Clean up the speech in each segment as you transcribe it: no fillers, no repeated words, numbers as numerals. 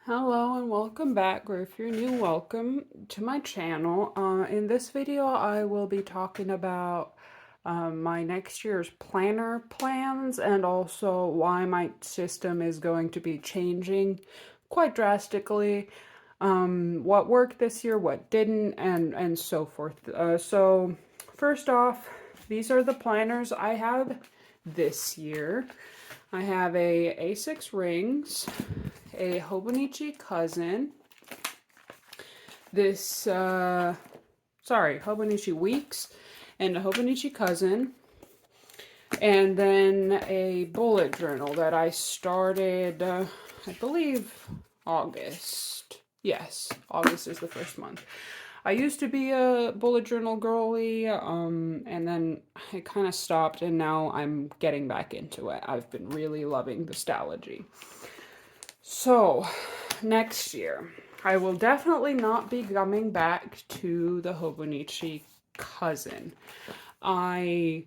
Hello and welcome back, or if you're new, welcome to my channel. In this video, I will be talking about my next year's planner plans and also why my system is going to be changing quite drastically. What worked this year, what didn't, and so forth. So first off, these are the planners I have this year. I have a A6 rings, a Hobonichi cousin, Hobonichi weeks, and a Hobonichi cousin, and then a bullet journal that I started, I believe, August. Yes, August is the first month. I used to be a bullet journal girly, and then I kind of stopped, and now I'm getting back into it. I've been really loving the Stalogy. So, next year, I will definitely not be coming back to the Hobonichi cousin. I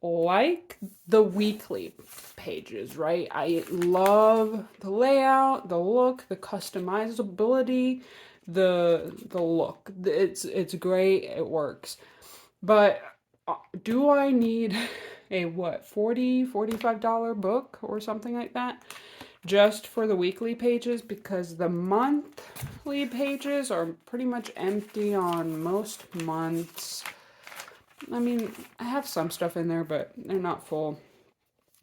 like the weekly pages, right? I love the layout, the look, the customizability, the look. It's great, it works. But do I need a what, $45 book or something like that just for the weekly pages? Because the monthly pages are pretty much empty on most months. I mean, I have some stuff in there, but they're not full.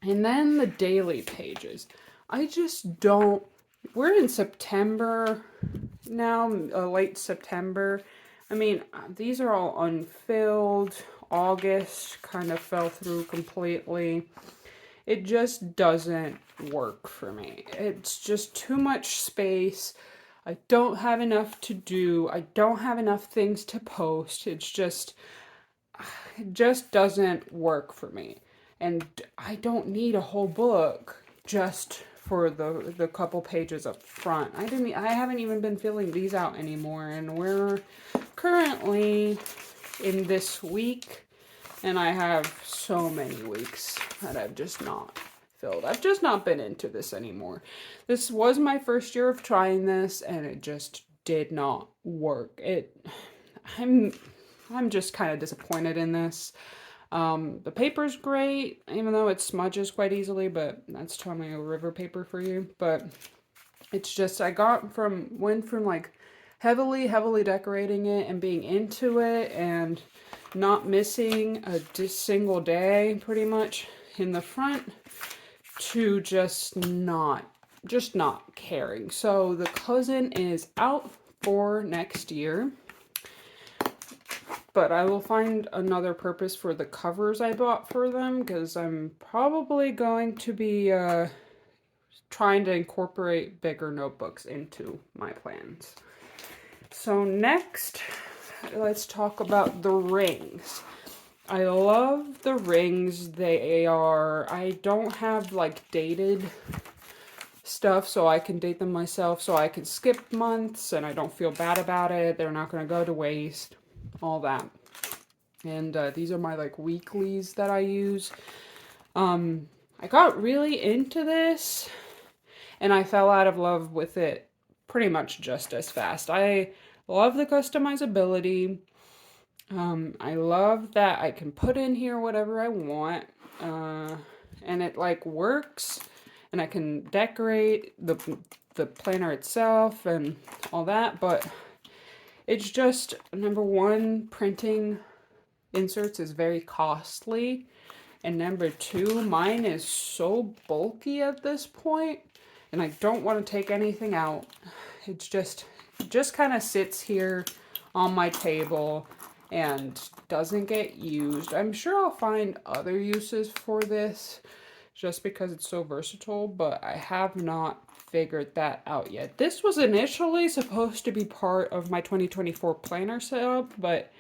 And then the daily pages. I just don't. We're in September now, late September. I mean, these are all unfilled. August kind of fell through completely. It just doesn't work for me. It's just too much space. I don't have enough to do. I don't have enough things to post. It just doesn't work for me. And I don't need a whole book just for the couple pages up front. I haven't even been filling these out anymore, and we're currently in this week, and I have so many weeks that I've just not filled. I've just not been into this anymore. This was my first year of trying this, and it just did not work. I'm I'm just kind of disappointed in this. The paper's great, even though it smudges quite easily, but that's Tomeo River paper for you. But it's just, went from like heavily decorating it and being into it and not missing a single day pretty much in the front to just not caring. So the cousin is out for next year. But I will find another purpose for the covers I bought for them, because I'm probably going to be trying to incorporate bigger notebooks into my plans. So next, let's talk about the rings. I love the rings. I don't have like dated stuff, so I can date them myself, so I can skip months and I don't feel bad about it. They're not going to go to waste, all that. And these are my like weeklies that I use. I got really into this and I fell out of love with it pretty much just as fast. I love the customizability. I love that I can put in here whatever I want, and it like works, and I can decorate the planner itself and all that. But it's just, number one, printing inserts is very costly, and number two, mine is so bulky at this point, and I don't want to take anything out. It's just kind of sits here on my table and doesn't get used. I'm sure I'll find other uses for this just because it's so versatile, but I have not figured that out yet. This was initially supposed to be part of my 2024 planner setup, but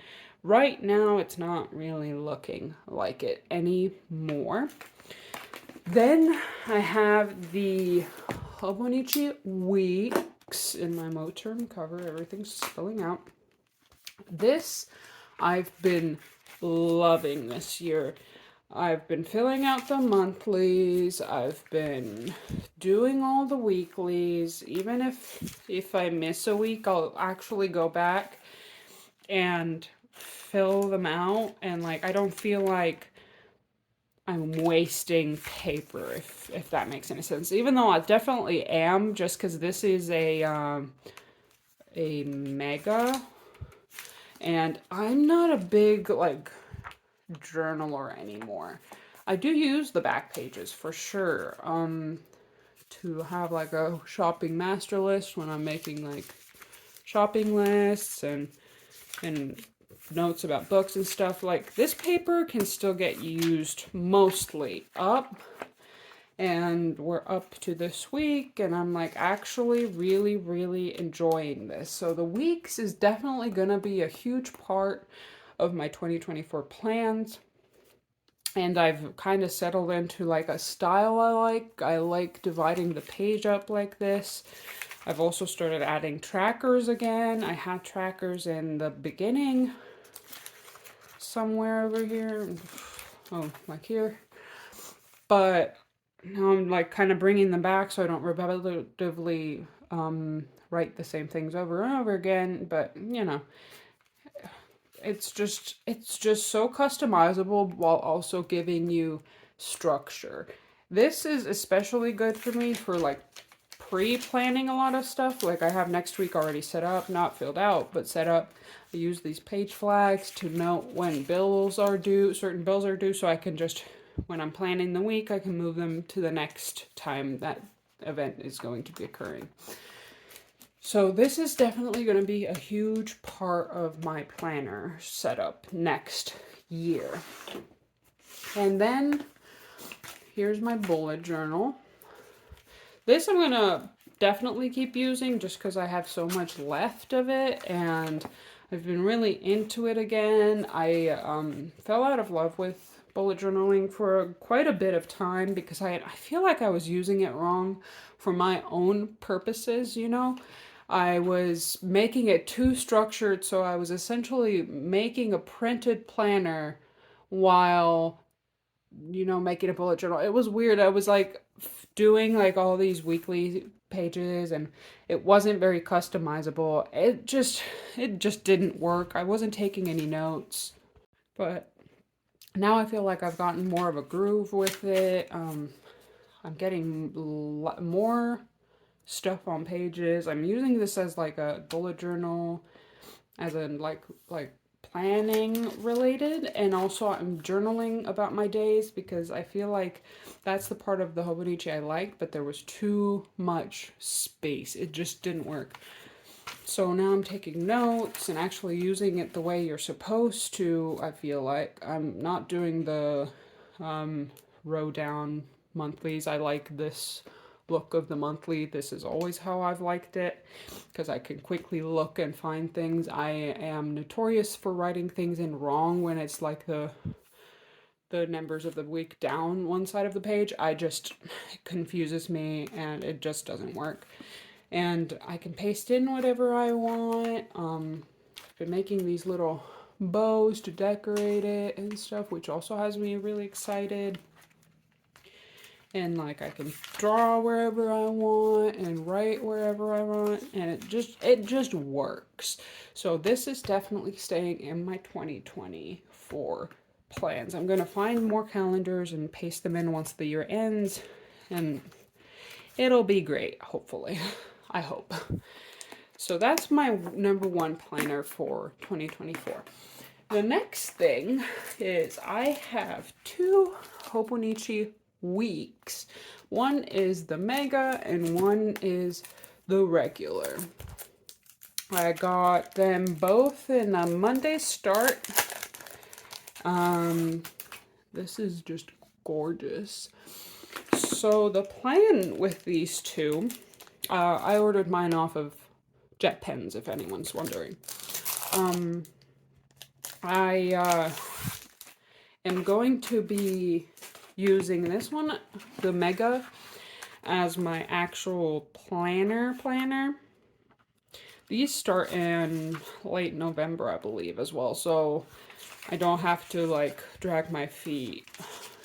right now it's not really looking like it anymore. Then I have the Hobonichi weeks in my Moterm cover. Everything's spilling out. This I've been loving this year. I've been filling out the monthlies. I've been doing all the weeklies. Even if I miss a week, I'll actually go back and fill them out, and like I don't feel like I'm wasting paper, if that makes any sense. Even though I definitely am, just because this is a mega, and I'm not a big like journaler anymore. I do use the back pages for sure. To have like a shopping master list when I'm making like shopping lists and notes about books and stuff. Like this paper can still get used mostly up, and we're up to this week, and I'm like actually really enjoying this. So the weeks is definitely gonna be a huge part of my 2024 plans. And I've kind of settled into like a style I like. I like dividing the page up like this. I've also started adding trackers again. I had trackers in the beginning somewhere over here. Oh, like here. But now I'm like kind of bringing them back so I don't repetitively write the same things over and over again. But you know, it's just so customizable while also giving you structure. This is especially good for me for like pre-planning a lot of stuff. Like I have next week already set up, not filled out, but set up. I use these page flags to note when bills are due, certain bills are due, so I can just, when I'm planning the week, I can move them to the next time that event is going to be occurring. So this is definitely going to be a huge part of my planner setup next year. And then here's my bullet journal. This I'm going to definitely keep using just because I have so much left of it, and I've been really into it again. I fell out of love with bullet journaling for quite a bit of time because I feel like I was using it wrong for my own purposes, you know. I was making it too structured, so I was essentially making a printed planner while, you know, making a bullet journal. It was weird. I was like doing like all these weekly pages, and it wasn't very customizable. It just didn't work. I wasn't taking any notes. But now I feel like I've gotten more of a groove with it. I'm getting more stuff on pages. I'm using this as like a bullet journal, as in like planning related, and also I'm journaling about my days because I feel like that's the part of the Hobonichi I like, but there was too much space. It just didn't work. So now I'm taking notes and actually using it the way you're supposed to. I feel like I'm not doing the row down monthlies. I like this look of the monthly. This is always how I've liked it because I can quickly look and find things. I am notorious for writing things in wrong when it's like the numbers of the week down one side of the page. It confuses me and it just doesn't work. And I can paste in whatever I want. I've been making these little bows to decorate it and stuff, which also has me really excited. And like I can draw wherever I want and write wherever I want, and it just works. So this is definitely staying in my 2024 plans. I'm going to find more calendars and paste them in once the year ends, and it'll be great, hopefully. I hope. So that's my number one planner for 2024. The next thing is I have two Hobonichi weeks. One is the mega and one is the regular. I got them both in a Monday start. This is just gorgeous. So the plan with these two, I ordered mine off of Jet Pens, if anyone's wondering. I am going to be using this one, the Mega, as my actual planner. these start in late November, I believe, as well. So I don't have to like drag my feet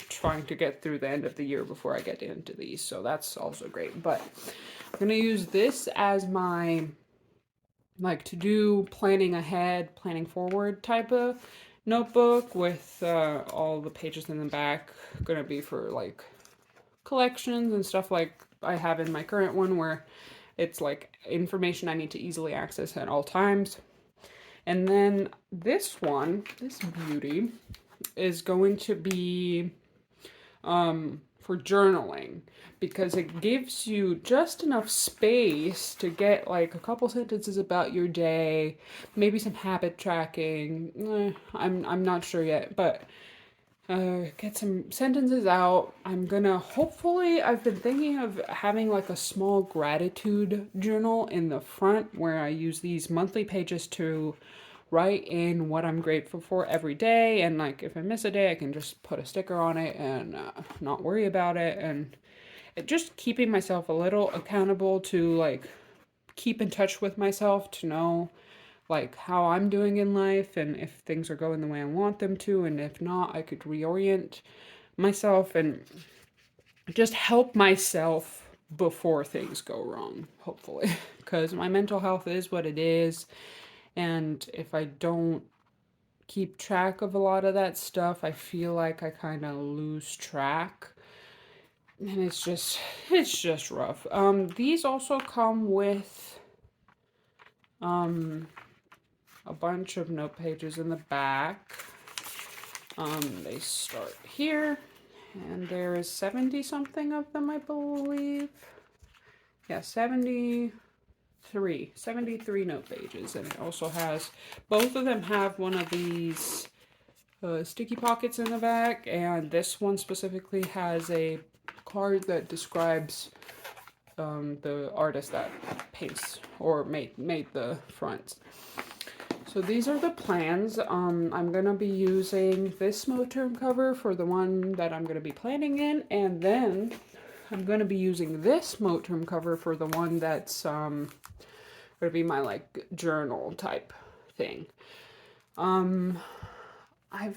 trying to get through the end of the year before I get into these. So that's also great. But I'm gonna use this as my like to do planning ahead, planning forward type of notebook with all the pages in the back gonna be for like collections and stuff like I have in my current one where it's like information I need to easily access at all times. And then this one, this beauty, is going to be for journaling because it gives you just enough space to get like a couple sentences about your day, maybe some habit tracking. I'm not sure yet, but get some sentences out. I'm gonna hopefully, I've been thinking of having like a small gratitude journal in the front where I use these monthly pages to write in what I'm grateful for every day. And like if I miss a day, I can just put a sticker on it and not worry about it. And just keeping myself a little accountable to like keep in touch with myself to know like how I'm doing in life and if things are going the way I want them to, and if not, I could reorient myself and just help myself before things go wrong, hopefully. Because my mental health is what it is, and if I don't keep track of a lot of that stuff, I feel like I kind of lose track. And it's just rough. These also come with um a bunch of note pages in the back. They start here, and there is 70 something of them, I believe. Yeah, 73 note pages, and it also has, both of them have one of these sticky pockets in the back, and this one specifically has a card that describes the artist that paints or made the fronts. So these are the plans. I'm going to be using this Moterm cover for the one that I'm going to be planning in, and then I'm going to be using this Moterm cover for the one that's going to be my like journal type thing. I've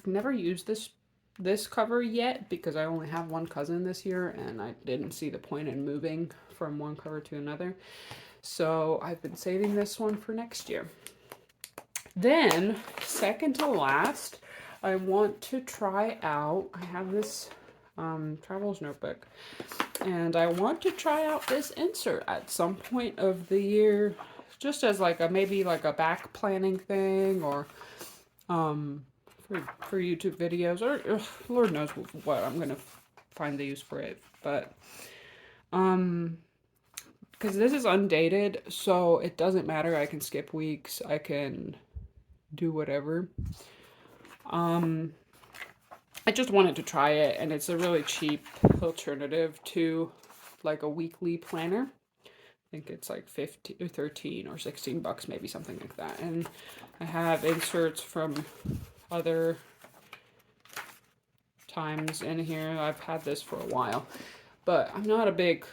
never used this cover yet because I only have one cousin this year and I didn't see the point in moving from one cover to another. So I've been saving this one for next year. Then, second to last, I want to try out, I have this travels notebook, and I want to try out this insert at some point of the year, just as like a, maybe like a back planning thing, or for YouTube videos, or Lord knows what I'm going to find the use for it, but because this is undated, so it doesn't matter, I can skip weeks, I can do whatever. I just wanted to try it, and it's a really cheap alternative to like a weekly planner. I think it's like 15 or 13 or 16 bucks, maybe something like that. And I have inserts from other times in here. I've had this for a while, but I'm not a big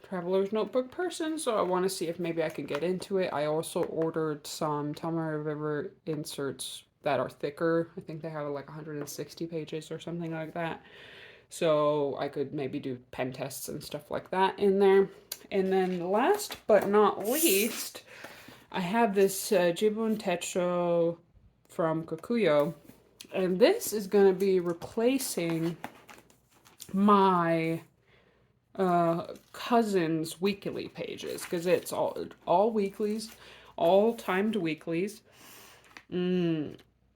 traveler's notebook person, so I want to see if maybe I can get into it. I also ordered some Tamara River inserts that are thicker. I think they have like 160 pages or something like that. So I could maybe do pen tests and stuff like that in there. And then last but not least, I have this Jibun techo from Kokuyo. And this is going to be replacing my cousin's weekly pages, because it's all weeklies, all timed weeklies.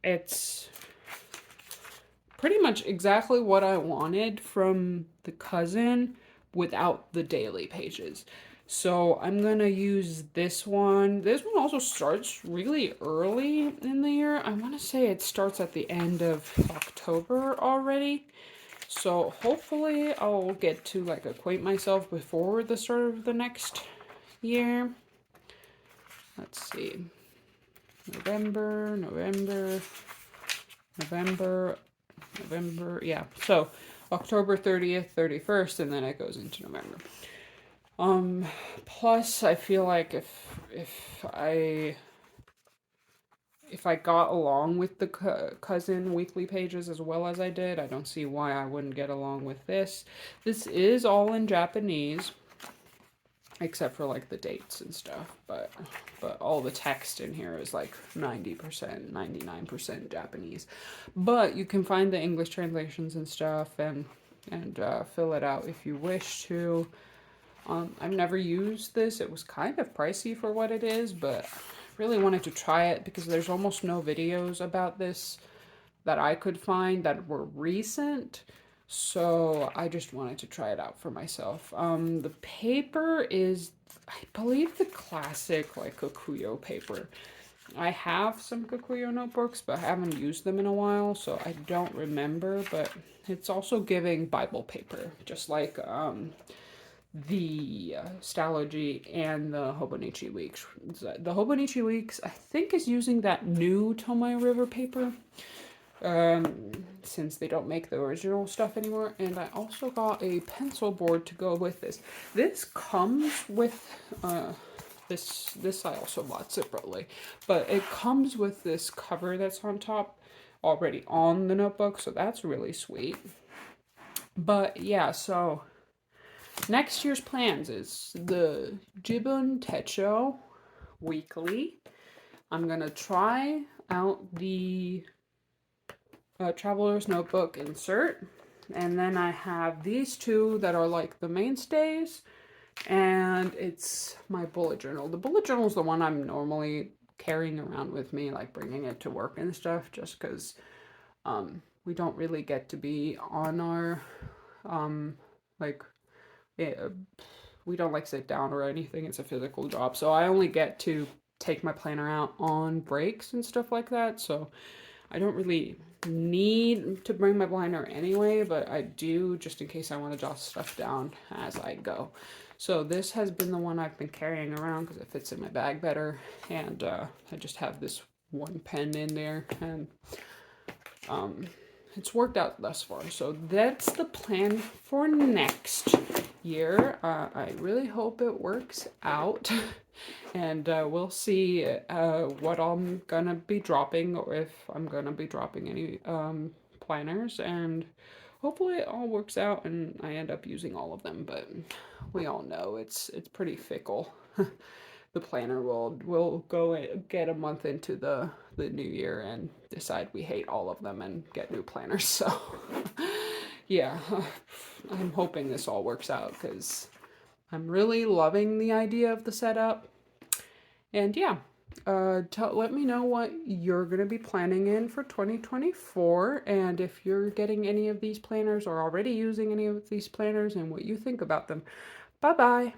It's pretty much exactly what I wanted from the cousin without the daily pages. So I'm gonna use this one. This one also starts really early in the year. I want to say it starts at the end of October already. So hopefully I'll get to like acquaint myself before the start of the next year. Let's see. November, yeah. So October 30th, 31st, and then it goes into November. Plus I feel like if I got along with the cousin weekly pages as well as I did, I don't see why I wouldn't get along with this. This is all in Japanese, except for like the dates and stuff, but all the text in here is like 90%, 99% Japanese. But you can find the English translations and stuff, and fill it out if you wish to. I've never used this. It was kind of pricey for what it is, but I really wanted to try it because there's almost no videos about this that I could find that were recent. So I just wanted to try it out for myself. The paper is, I believe, the classic like Kikuyo paper. I have some Kikuyo notebooks, but I haven't used them in a while, so I don't remember. But it's also giving Bible paper, just like the Stalogy and the Hobonichi Weeks. The Hobonichi Weeks, I think, is using that new Tomoe River paper, since they don't make the original stuff anymore. And I also got a pencil board to go with this. This comes with this I also bought separately, but it comes with this cover that's on top already on the notebook, so that's really sweet. But yeah, so next year's plans is the Jibun techo weekly. I'm gonna try out the Traveler's Notebook insert, and then I have these two that are like the mainstays, and it's my bullet journal. The bullet journal is the one I'm normally carrying around with me, like bringing it to work and stuff, just because we don't really get to be on our like we don't like sit down or anything. It's a physical job, so I only get to take my planner out on breaks and stuff like that. So I don't really need to bring my planner anyway, but I do just in case I want to jot stuff down as I go. So this has been the one I've been carrying around because it fits in my bag better, and I just have this one pen in there, and it's worked out thus far. So that's the plan for next year. I really hope it works out. And we'll see what I'm gonna be dropping, or if I'm gonna be dropping any planners, and hopefully it all works out and I end up using all of them. But we all know it's pretty fickle. The planner will go get a month into the new year and decide we hate all of them and get new planners. So yeah, I'm hoping this all works out because I'm really loving the idea of the setup. And yeah, let me know what you're going to be planning in for 2024, and if you're getting any of these planners or already using any of these planners, and what you think about them. Bye bye.